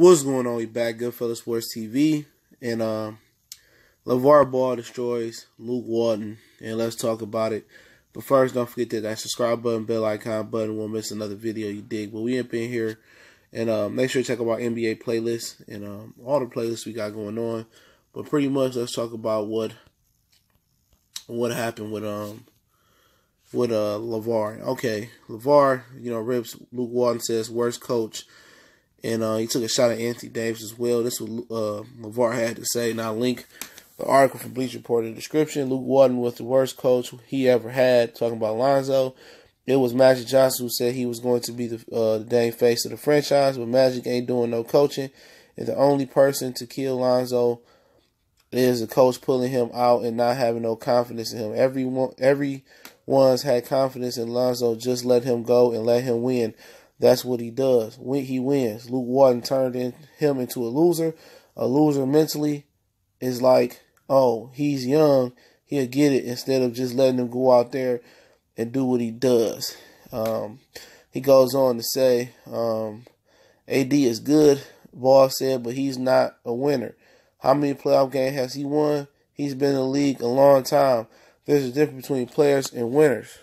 What's going on? We back, Goodfellas Sports TV, and Lavar ball destroys Luke Walton, and let's talk about it. But first, don't forget that subscribe button, bell icon button. Won't miss another video you dig. But we ain't been here, and make sure to check out our NBA playlist and all the playlists we got going on. But pretty much, let's talk about what happened with Lavar. Okay, Lavar, rips Luke Walton, says worst coach. And he took a shot at Anthony Davis as well. This is what Lavar had to say. Now, link the article from Bleacher Report in the description. Luke Walton was the worst coach he ever had. Talking about Lonzo. It was Magic Johnson who said he was going to be the dang face of the franchise, but Magic ain't doing no coaching. And the only person to kill Lonzo is the coach pulling him out and not having no confidence in him. Everyone's had confidence in Lonzo. Just let him go and let him win. That's what he does. When he wins, Luke Walton turned him into a loser. A loser mentally is like, oh, he's young, he'll get it, instead of just letting him go out there and do what he does. He goes on to say, AD is good, Ball said, but he's not a winner. How many playoff games has he won? He's been in the league a long time. There's a difference between players and winners.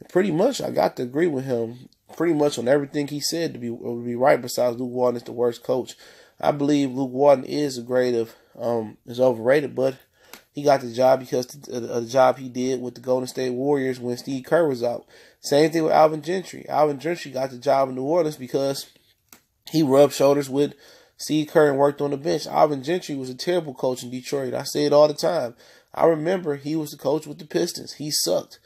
Pretty much, I got to agree with him pretty much on everything he said to be right, besides Luke Walton is the worst coach. I believe Luke Walton is is overrated, but he got the job because of the job he did with the Golden State Warriors when Steve Kerr was out. Same thing with Alvin Gentry. Alvin Gentry got the job in New Orleans because he rubbed shoulders with Steve Kerr and worked on the bench. Alvin Gentry was a terrible coach in Detroit. I say it all the time. I remember he was the coach with the Pistons. He sucked.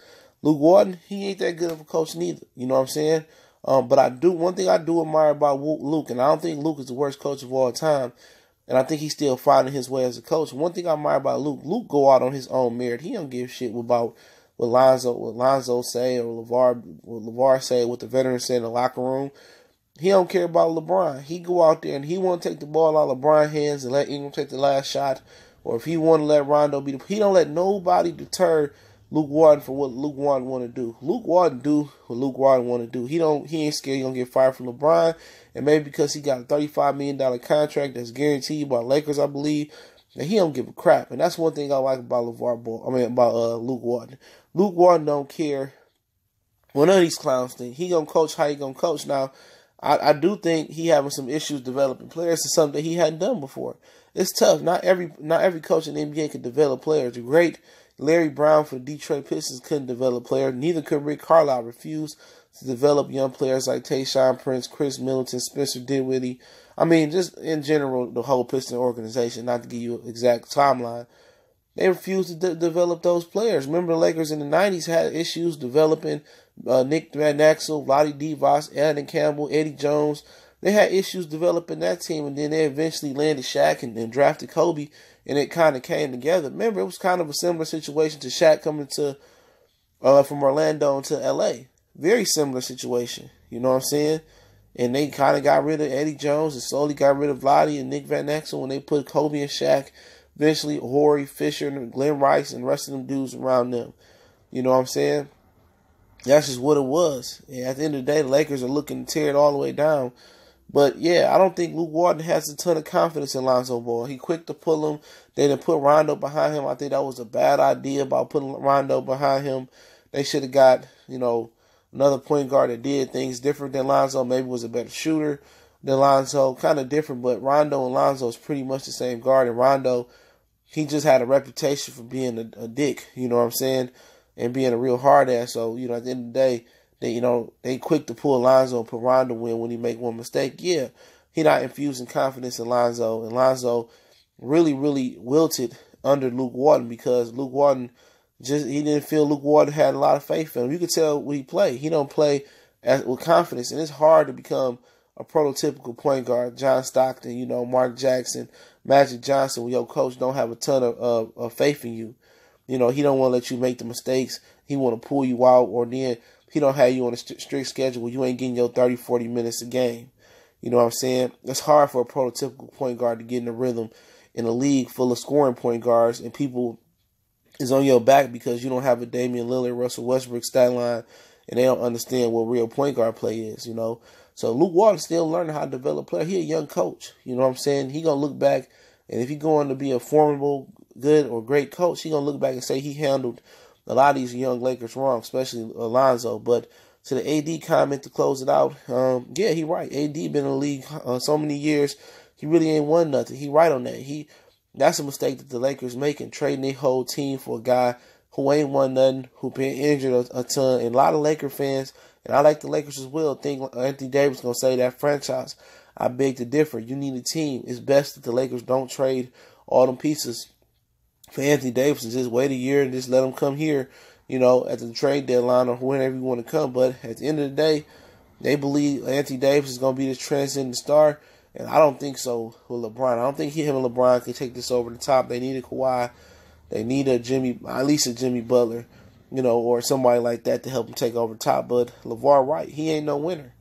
Luke Walton, he ain't that good of a coach neither. You know what I'm saying? But one thing I do admire about Luke, and I don't think Luke is the worst coach of all time, and I think he's still finding his way as a coach. One thing I admire about Luke go out on his own merit. He don't give shit about what Lonzo say or Lavar say, what the veterans say in the locker room. He don't care about LeBron. He go out there and he want to take the ball out of LeBron's hands and let Ingram take the last shot, or if he want to let Rondo he don't let nobody deter Luke Walton for what Luke Walton want to do. Luke Walton do what Luke Walton want to do. He ain't scared he gonna get fired from LeBron, and maybe because he got a $35 million contract that's guaranteed by Lakers, I believe, and he don't give a crap. And that's one thing I like about Luke Walton. Luke Walton don't care what none of these clowns think. He gonna coach how he gonna coach. Now, I do think he having some issues developing players. It's something that he hadn't done before. It's tough. Not every coach in the NBA can develop players. The great Larry Brown for the Detroit Pistons couldn't develop players. Neither could Rick Carlisle. Refused to develop young players like Tayshaun Prince, Chris Middleton, Spencer Dinwiddie. I mean, just in general, the whole Piston organization, not to give you an exact timeline. They refused to develop those players. Remember, the Lakers in the 90s had issues developing Nick Van Exel, Vlade Divac, Adam Campbell, Eddie Jones. They had issues developing that team, and then they eventually landed Shaq and drafted Kobe, and it kind of came together. Remember, it was kind of a similar situation to Shaq coming from Orlando to L.A. Very similar situation, you know what I'm saying? And they kind of got rid of Eddie Jones and slowly got rid of Vlade and Nick Van Exel when they put Kobe and Shaq, eventually Horry, Fisher, and Glenn Rice and the rest of them dudes around them. You know what I'm saying? That's just what it was. And at the end of the day, the Lakers are looking to tear it all the way down. But, yeah, I don't think Luke Walton has a ton of confidence in Lonzo Ball. He quick to pull him. They didn't put Rondo behind him. I think that was a bad idea about putting Rondo behind him. They should have got, another point guard that did things different than Lonzo. Maybe was a better shooter than Lonzo. Kind of different, but Rondo and Lonzo is pretty much the same guard. And Rondo, he just had a reputation for being a dick, you know what I'm saying, and being a real hard ass. So, at the end of the day, they quick to pull Lonzo and put Rondo in when he make one mistake. Yeah, he not infusing confidence in Lonzo. And Lonzo really, really wilted under Luke Walton because Luke Walton he didn't feel Luke Walton had a lot of faith in him. You could tell when he played. He don't play with confidence. And it's hard to become a prototypical point guard. John Stockton, Mark Jackson, Magic Johnson, when your coach don't have a ton of faith in you. He don't want to let you make the mistakes. He want to pull you out, or then he don't have you on a strict schedule where you ain't getting your 30, 40 minutes a game. You know what I'm saying? It's hard for a prototypical point guard to get in the rhythm in a league full of scoring point guards, and people is on your back because you don't have a Damian Lillard, Russell Westbrook stat line, and they don't understand what real point guard play is, So Luke Walton's still learning how to develop players. He a young coach. You know what I'm saying? He going to look back, and if he going to be a formidable, good, or great coach, he going to look back and say he handled a lot of these young Lakers wrong, especially Lonzo. But to the AD comment to close it out, yeah, he right. AD been in the league so many years. He really ain't won nothing. He right on that. That's a mistake that the Lakers making, trading their whole team for a guy who ain't won nothing, who been injured a ton. And a lot of Laker fans, and I like the Lakers as well, think Anthony Davis going to say that franchise. I beg to differ. You need a team. It's best that the Lakers don't trade all them pieces for Anthony Davis and just wait a year and just let him come here, at the trade deadline or whenever you want to come. But at the end of the day, they believe Anthony Davis is going to be this transcendent star. And I don't think so with LeBron. I don't think him and LeBron can take this over the top. They need a Kawhi. They need at least a Jimmy Butler, or somebody like that to help him take over the top. But LeVar Wright, he ain't no winner.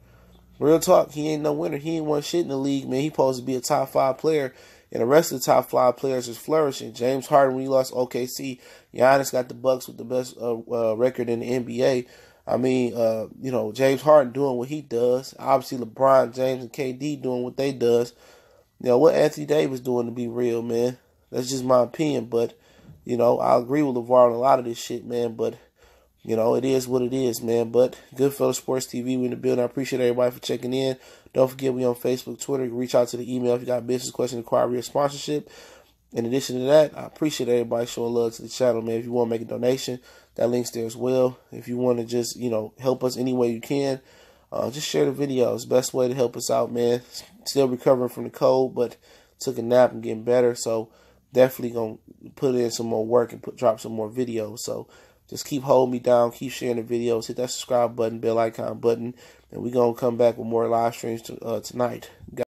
Real talk, he ain't no winner. He ain't won shit in the league, man. He supposed to be a top 5 player. And the rest of the top 5 players is flourishing. James Harden, when he lost OKC, Giannis got the Bucks with the best record in the NBA. I mean, James Harden doing what he does. Obviously, LeBron James and KD doing what they does. What Anthony Davis doing to be real, man. That's just my opinion. But, I agree with LeVar on a lot of this shit, man. But, it is what it is, man. But Goodfellas Sports TV, we in the building. I appreciate everybody for checking in. Don't forget, we on Facebook, Twitter. You can reach out to the email if you got business questions, inquiry, or sponsorship. In addition to that, I appreciate everybody showing love to the channel, man. If you want to make a donation, that link's there as well. If you want to just, help us any way you can, just share the videos. Best way to help us out, man. Still recovering from the cold, but took a nap and getting better. So definitely going to put in some more work and drop some more videos. So just keep holding me down. Keep sharing the videos. Hit that subscribe button, bell icon button. And we're going to come back with more live streams tonight.